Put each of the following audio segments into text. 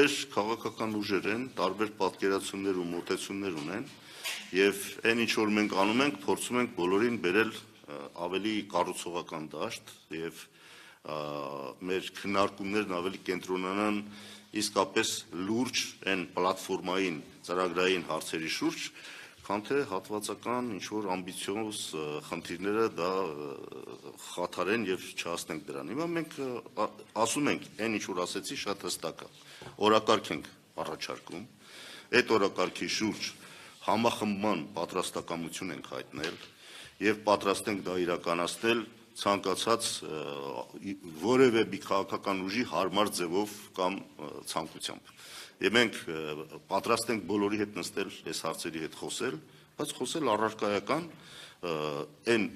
տարբեր քաղաքական ուժեր են, տարբեր պատկերացումներ ու մոտեցումներ ունեն, եւ այն ինչ որ մենք անում ենք, փորձում ենք բոլորին բերել ավելի կառուցողական դաշտ եւ մեր քննարկումներն ավելի կենտրոնանան իսկապես լուրջ այն պլատֆորմային ծրագրային հարցերի շուրջ, քան թե հատվածական ինչ-որ ամբիցիոզ խնդիրները դա խաթարեն եւ չհասնենք դրան։ Հիմա մենք ասում ենք, այն ինչ որ ասեցի շատ հստակ է, օրակարգ ենք առաջարկում, այդ օրակարգի շուրջ համախմբման պատրաստակամություն ենք հայտնել եւ պատրաստ ենք դա իրականացնել ցանկացած որևէ մի քաղաքական ուժի հարմար ձևով կամ ցանկությամբ։ Եվ մենք պատրաստ ենք բոլորի հետ նստել, այս հարցերի հետ խոսել, բայց խոսել առարկայական այն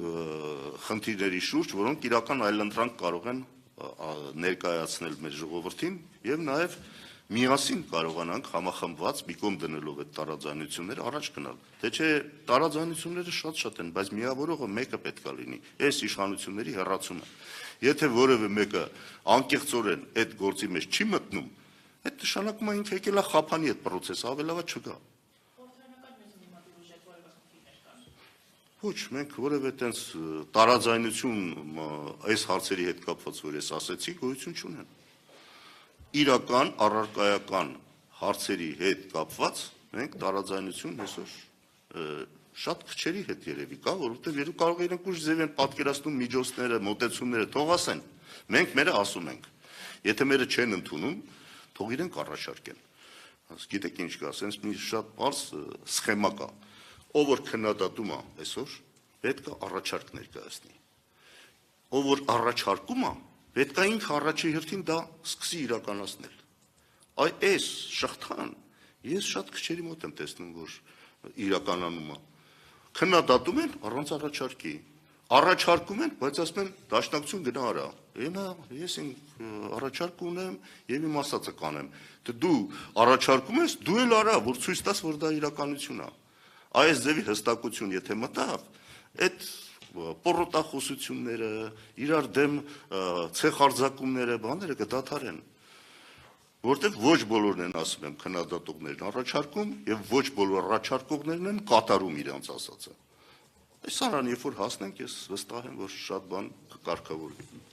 խնդիրների շուրջ, որոնք իրական այլընտրանք կարող են ներկայացնել մեր ժողովրդին եւ նաեւ միասին կարողանանք համախմբված մի կողմ դնելով այդ տարաձայնությունները առաջ գնալ։ Թե չէ տարաձայնությունները շատ են, բայց միավորողը մեկը պետք է լինի։ Այս իշխանությունների հեռացումը։ Եթե որևէ մեկը անկեղծորեն այդ գործի մեջ չի մտնում, այդ նշանակում է ինքը եկել է խափանի այդ process-ը, ավելավա չգա։ Ոչ, մենք որևէ տենց տարաձայնություն այս հարցերի հետ կապված, որ ես ասեցի, գոյություն չունեն։ Իրական, առարկայական հարցերի հետ կապված մենք տարաձայնություն այսօր շատ քչերի հետ երևի կա, որովհետև երբ կարող իրենք ուժ ձև են պատկերացնում միջոցները, մոտեցումները, թող ասեն։ Մենք մերը ասում ենք։ Եթե մերը չեն ընդունում, թող իրենք առաջարկեն։ Գիտեք ինչ կա, ասենց մի շատ բարձ սխեմա կա։ Ով որ քննադատում է այսօր, պետք է առաջարկ ներկայացնի։ Ով որ առաջարկում է, պետք է ինքը առաջի հերթին դա սկսի իրականացնել։ Այս շղթան ես շատ քչերի մոտ եմ տեսնում, որ իրականանում է։ Քննադատում են առանց առաջարկի։ Առաջարկում են, բայց ասում են դաշնակցություն գնա արա։ Ես առաջարկ ունեմ եւ իմ ասածը կանեմ։ Դու առաջարկում ես, դու էլ արա, որ ցույց տաս, որ դա իրականություն է։ Այս ձևի հստակություն եթե մտավ, այդ պորոտախոսությունները, իրար դեմ ցեխարձակումները, բաները կդադարեն։ Որտեւ ոչ բոլորն են ասում եմ քննադատողներն առաջարկում եւ ոչ բոլոր առաջարկողներն են կատարում իրենց ասածը։ Այս սարան երբ որ հասնենք, ես վստահ եմ, որ շատ բան կկարգավորվի։